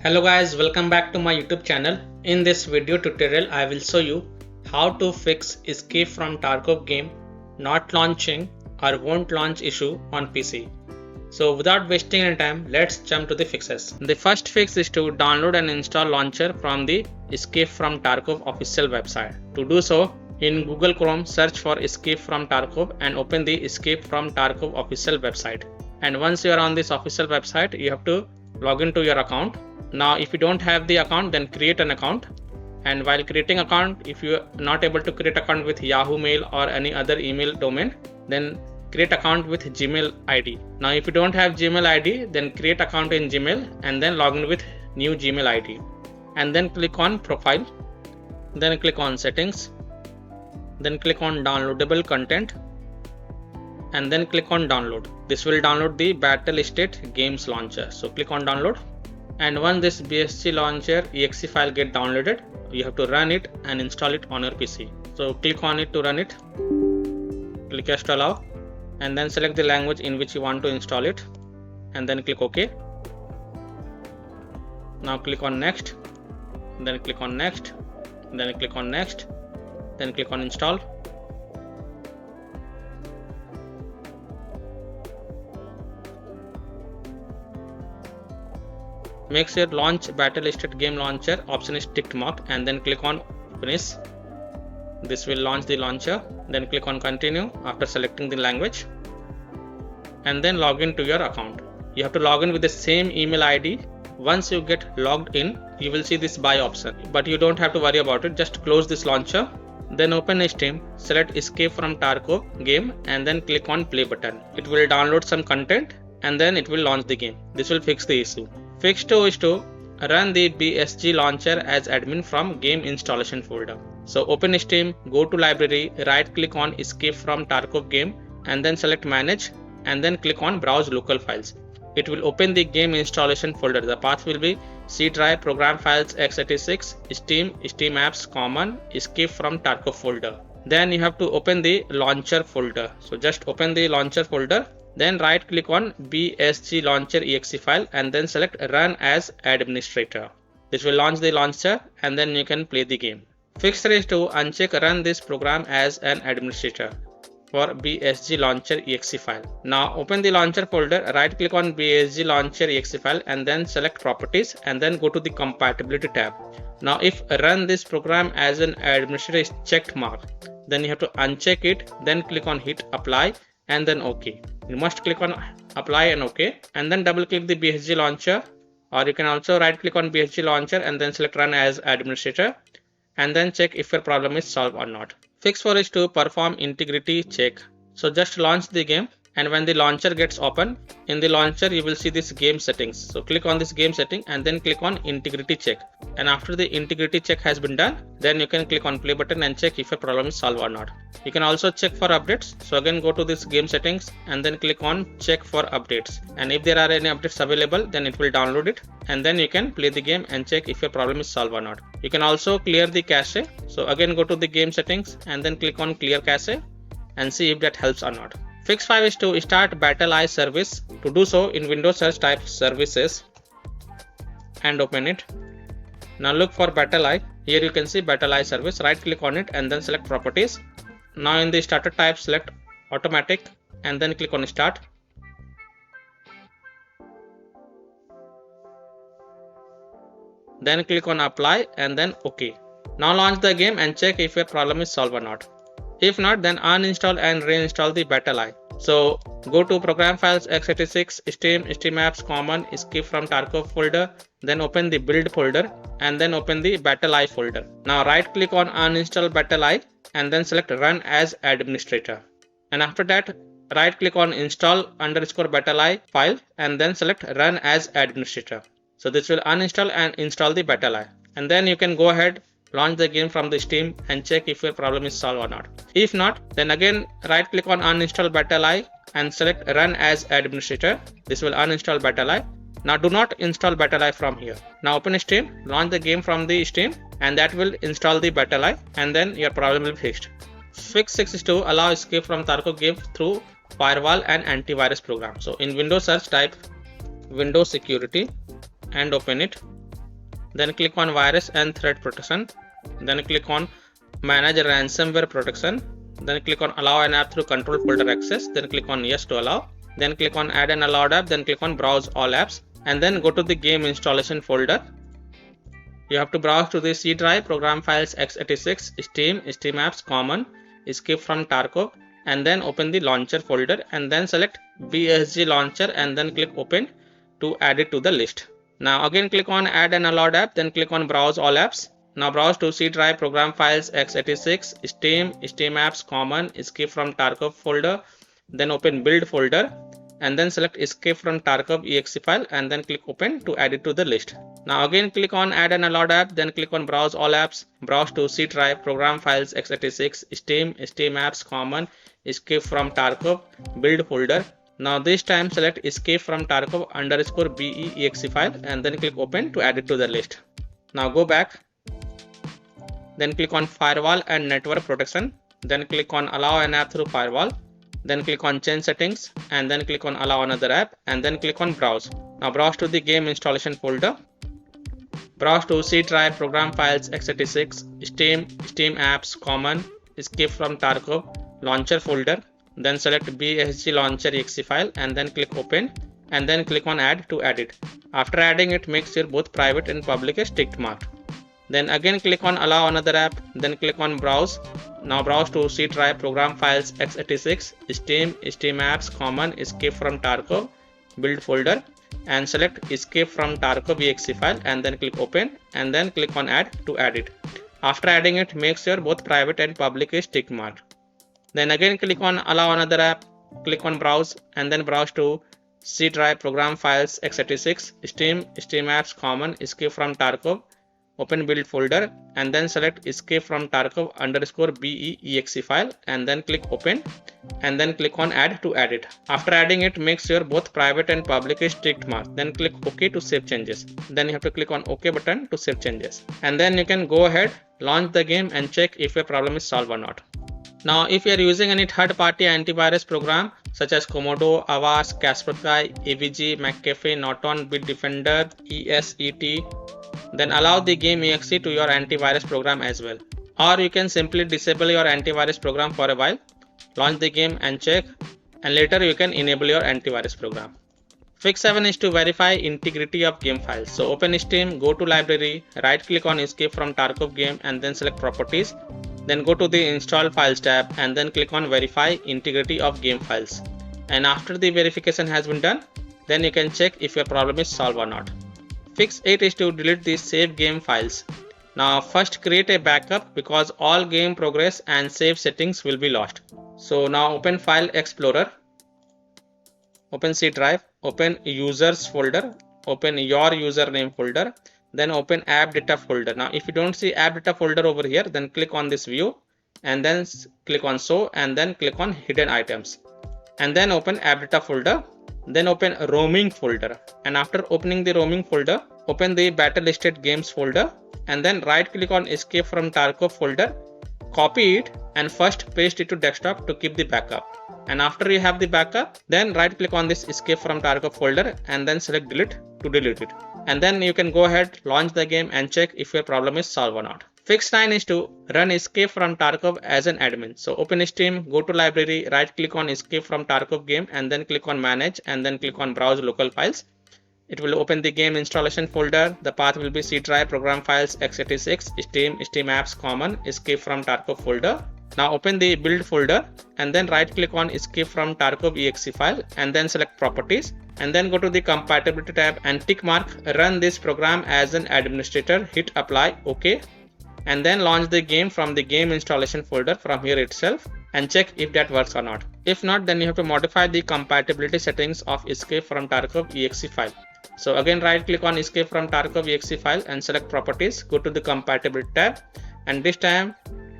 Hello guys, welcome back to my YouTube channel. In this video tutorial, I will show you how to fix escape from Tarkov game not launching or won't launch issue on PC. So without wasting any time, let's jump to the fixes. The first fix is to download and install launcher from the Escape from Tarkov official website. To do so, in Google Chrome, search for Escape from Tarkov and open the Escape from Tarkov official website. And once you are on this official website, you have to log into your account. Now if you don't have the account, then create an account, and while creating account, if you are not able to create account with Yahoo Mail or any other email domain, then create account with Gmail ID. Now if you don't have Gmail ID, then create account in Gmail and then log in with new Gmail ID, and then click on profile, then click on settings, then click on downloadable content, and then click on download. This will download the Battle State Games launcher. So click on download. And once this BSG launcher exe file get downloaded, you have to run it and install it on your PC. So click on it to run it, click yes to allow, and then select the language in which you want to install it, and then click OK. Now click on next, then click on next, then click on next, then click on install. Make sure launch Battle State Game Launcher option is ticked mark, and then click on finish. This will launch the launcher. Then click on continue after selecting the language, and then log in to your account. You have to log in with the same email ID. Once you get logged in, you will see this buy option, but you don't have to worry about it. Just close this launcher, then open Steam, select Escape from Tarkov game, and then click on play button. It will download some content and then it will launch the game. This will fix the issue. Fix 2 is to run the BSG launcher as admin from game installation folder. So open Steam, go to library, right click on Escape from Tarkov game, and then select manage, and then click on browse local files. It will open the game installation folder. The path will be C drive, program files, x86, Steam, Steam apps, common, escape from Tarkov folder. Then you have to open the launcher folder. So just open the launcher folder. Then right click on BSG launcher exe file and then select run as administrator. This will launch the launcher and then you can play the game. Fix 3 is to uncheck run this program as an administrator for BSG launcher exe file. Now open the launcher folder, right click on BSG launcher exe file and then select properties and then go to the compatibility tab. Now if run this program as an administrator is checked mark, then you have to uncheck it, then click on hit apply and then OK. You must click on apply and OK, and then double click the BSG launcher, or you can also right click on BSG launcher and then select run as administrator and then check if your problem is solved or not. Fix 4 is to perform integrity check. So just launch the game, and when the launcher gets open, in the launcher you will see this game settings. So click on this game setting and then click on integrity check, and after the integrity check has been done, then you can click on play button and check if your problem is solved or not. You can also check for updates. So again go to this game settings and then click on check for updates, and if there are any updates available, then it will download it, and then you can play the game and check if your problem is solved or not. You can also clear the cache. So again go to the game settings and then click on clear cache and see if that helps or not. Fix 5 is to start BattleEye service. To do so, in Windows search type services and open it. Now look for BattleEye. Here you can see BattleEye service. Right click on it and then select properties. Now in the starter type select automatic and then click on start. Then click on apply and then OK. Now launch the game and check if your problem is solved or not. If not, then uninstall and reinstall the BattleEye. So go to program files, x86, Steam, Steam apps, common, escape from Tarkov folder, then open the build folder and then open the BattleEye folder. Now right click on uninstall BattleEye and then select run as administrator. And after that, right click on install _ BattleEye file and then select run as administrator. So this will uninstall and install the BattleEye. And then you can go ahead, launch the game from the Steam and check if your problem is solved or not. If not, then again right click on uninstall BattleEye and select run as administrator. This will uninstall BattleEye. Now do not install BattleEye from here. Now open Steam, launch the game from the Steam, and that will install the BattleEye, and then your problem will be fixed. Fix 6 is to allow escape from Tarkov game through firewall and antivirus program. So in Windows search type Windows security and open it. then click on virus and threat protection, then click on manage ransomware protection, then click on allow an app through control folder access, then click on yes to allow, then click on add an allowed app, then click on browse all apps, and then go to the game installation folder. You have to browse to the C drive, program files x86, Steam, Steam apps, common, escape from Tarkov, and then open the launcher folder and then select BSG launcher and then click open to add it to the list. Now again click on add an allowed app, then click on browse all apps. Now browse to C drive, program files x86, Steam, Steam apps, common, escape from Tarkov folder, then open build folder and then select escape from Tarkov exe file and then click open to add it to the list. Now again click on add an allowed app, then click on browse all apps, browse to C drive, program files x86, Steam, Steam apps, common, escape from Tarkov, build folder. Now this time select escape from Tarkov _be exe file and then click open to add it to the list. Now go back, then click on firewall and network protection, then click on allow an app through firewall, then click on change settings and then click on allow another app and then click on browse. Now browse to the game installation folder, browse to C drive, program files x86, Steam, Steam apps, common, escape from Tarkov, launcher folder, then select BSG launcher exe file and then click open and then click on add to add it. After adding it, make sure both private and public is ticked marked. Then again click on allow another app, then click on browse. Now browse to C drive, program files x86, Steam, Steam apps, common, escape from Tarkov, build folder and select escape from Tarkov exe file and then click open and then click on add to add it. After adding it, make sure both private and public is tick marked. Then again click on allow another app, click on browse and then browse to C drive, program files x86, Steam, Steam apps, common, escape from Tarkov, open build folder and then select escape from Tarkov _be exe file and then click open and then click on add to add it. After adding it, make sure both private and public is ticked marked. Then click OK to save changes. Then you have to click on OK button to save changes. And then you can go ahead, launch the game and check if your problem is solved or not. Now if you are using any third-party antivirus program such as Komodo, Avast, Kaspersky, AVG, McAfee, Norton, Bitdefender, ESET, then allow the game exe to your antivirus program as well. Or you can simply disable your antivirus program for a while, launch the game and check, and later you can enable your antivirus program. Fix 7 is to verify integrity of game files. So open Steam, go to library, right click on escape from Tarkov game and then select properties. Then go to the install files tab and then click on verify integrity of game files. And after the verification has been done, then you can check if your problem is solved or not. Fix 8 is to delete the save game files. Now first create a backup because all game progress and save settings will be lost. So now open File Explorer, open C drive, open users folder, open your username folder, then open app data folder. Now if you don't see app data folder over here, then click on this view and then click on show and then click on hidden items and then open app data folder. Then open roaming folder and after opening the roaming folder, open the battle listed games folder and then right click on escape from Tarkov folder, copy it and first paste it to desktop to keep the backup. And after you have the backup, then right click on this escape from Tarkov folder and then select delete to delete it. And then you can go ahead, launch the game and check if your problem is solved or not. Fix 9 is to run escape from Tarkov as an admin. So open Steam, go to library, right click on escape from Tarkov game and then click on manage and then click on browse local files. It will open the game installation folder. The path will be C drive, program files x86, Steam, Steam apps, common, escape from Tarkov folder. Now open the build folder and then right click on escape from Tarkov exe file and then select properties and then go to the compatibility tab and tick mark run this program as an administrator, hit apply, OK. And then launch the game from the game installation folder from here itself and check if that works or not. If not, then you have to modify the compatibility settings of escape from Tarkov exe file. So again right click on escape from Tarkov exe file and select properties, go to the compatibility tab and this time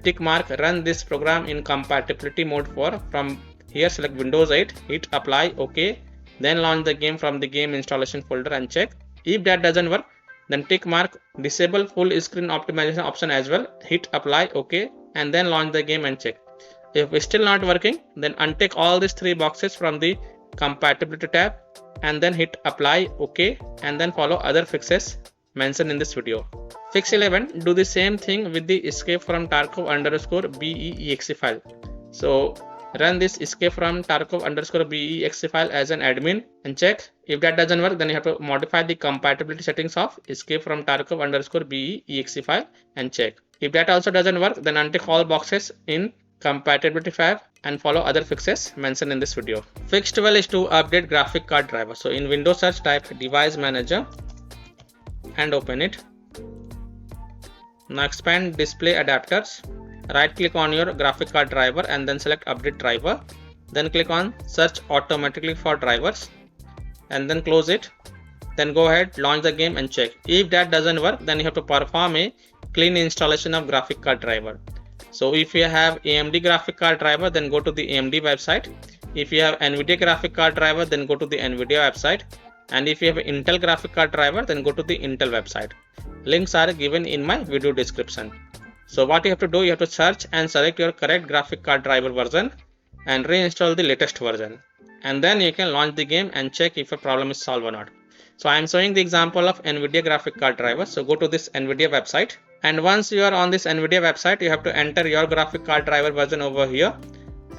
tick mark run this program in compatibility mode 4. From here select Windows 8, hit apply, OK. Then launch the game from the game installation folder and check. If that doesn't work, then tick mark disable full screen optimization option as well, hit apply, OK, and then launch the game and check. If it's still not working, then untick all these 3 boxes from the compatibility tab and then hit apply, OK, and then follow other fixes mentioned in this video. Fix 11, do the same thing with the escape from Tarkov_BE.exe file. So run this escape from Tarkov_BE.exe file as an admin and check. If that doesn't work, then you have to modify the compatibility settings of escape from Tarkov_BE.exe file and check. If that also doesn't work, then untick all boxes in compatibility file and follow other fixes mentioned in this video. Fix 12 is to update graphic card driver. So in Windows search, type device manager and open it. Now expand display adapters. Right click on your graphic card driver and then select update driver. Then click on search automatically for drivers and then close it. Then go ahead, launch the game and check. If that doesn't work, then you have to perform a clean installation of graphic card driver. So if you have AMD graphic card driver, then go to the AMD website. If you have NVIDIA graphic card driver, then go to the NVIDIA website. And if you have Intel graphic card driver, then go to the Intel website. Links are given in my video description. So what you have to do, you have to search and select your correct graphic card driver version and reinstall the latest version. And then you can launch the game and check if a problem is solved or not. So I am showing the example of NVIDIA graphic card driver. So go to this NVIDIA website. And once you are on this NVIDIA website, you have to enter your graphic card driver version over here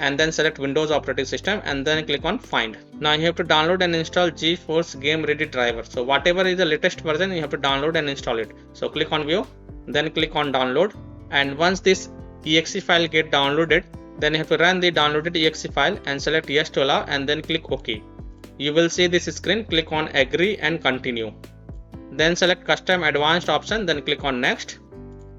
and then select Windows operating system and then click on find. Now you have to download and install GeForce Game Ready driver. So whatever is the latest version, you have to download and install it. So click on view, then click on download. And once this exe file get downloaded, then you have to run the downloaded exe file and select yes to allow and then click OK. You will see this screen, click on agree and continue. Then select custom advanced option, then click on next.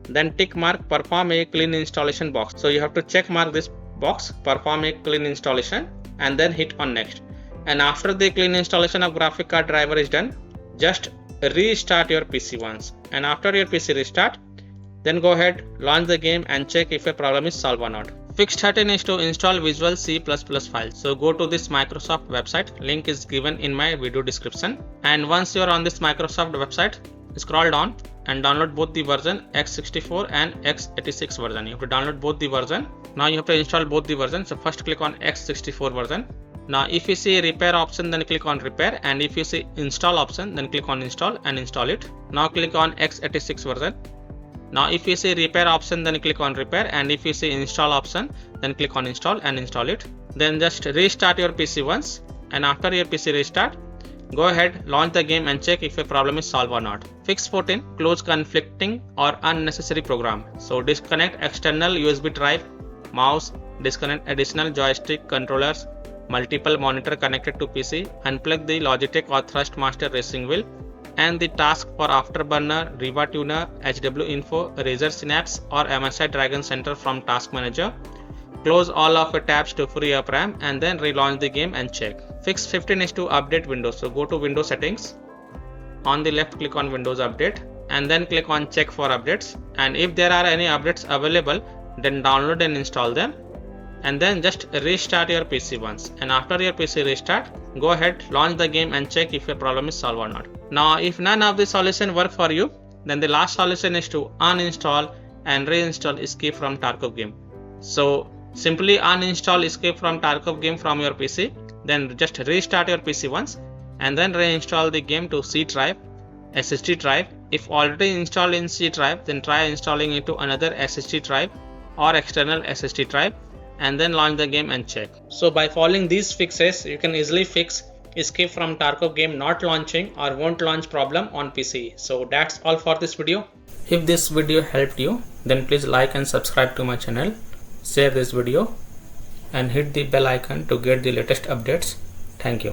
Then tick mark perform a clean installation box. So you have to check mark this box, perform a clean installation and then hit on next. And after the clean installation of graphic card driver is done, just restart your PC once. And after your PC restart, then go ahead, launch the game and check if a problem is solved or not. Fix 13 is to install Visual C++ files. So go to this Microsoft website, link is given in my video description. And once you are on this Microsoft website, scroll down and download both the version x64 and x86 version. You have to download both the version. Now you have to install both the versions. So first click on x64 version. Now if you see repair option, then click on repair, and if you see install option, then click on install and install it. Now click on x86 version. Now if you see repair option, then click on repair, and if you see install option, then click on install and install it. Then just restart your PC once, and after your PC restart, go ahead, launch the game and check if a problem is solved or not. Fix 14, close conflicting or unnecessary program. So disconnect external USB drive, mouse, disconnect additional joystick controllers, multiple monitor connected to PC, unplug the Logitech or Thrustmaster racing wheel, and the task for Afterburner, Riva Tuner, HW Info, Razer Synapse or MSI Dragon Center from Task Manager. Close all of the tabs to free up RAM and then relaunch the game and check. Fix 15 is to update Windows. So go to Windows settings. On the left, click on Windows Update and then click on check for updates. And if there are any updates available, then download and install them. And then just restart your PC once. And after your PC restart, go ahead, launch the game and check if your problem is solved or not. Now, if none of the solution work for you, then the last solution is to uninstall and reinstall Escape from Tarkov game. So simply uninstall Escape from Tarkov game from your PC, then just restart your PC once and then reinstall the game to C drive, SSD drive. If already installed in C drive, then try installing it to another SSD drive or external SSD drive and then launch the game and check. So by following these fixes, you can easily fix Escape from Tarkov game not launching or won't launch problem on PC. So that's all for this video. If this video helped you, then please like and subscribe to my channel, share this video and hit the bell icon to get the latest updates. Thank you.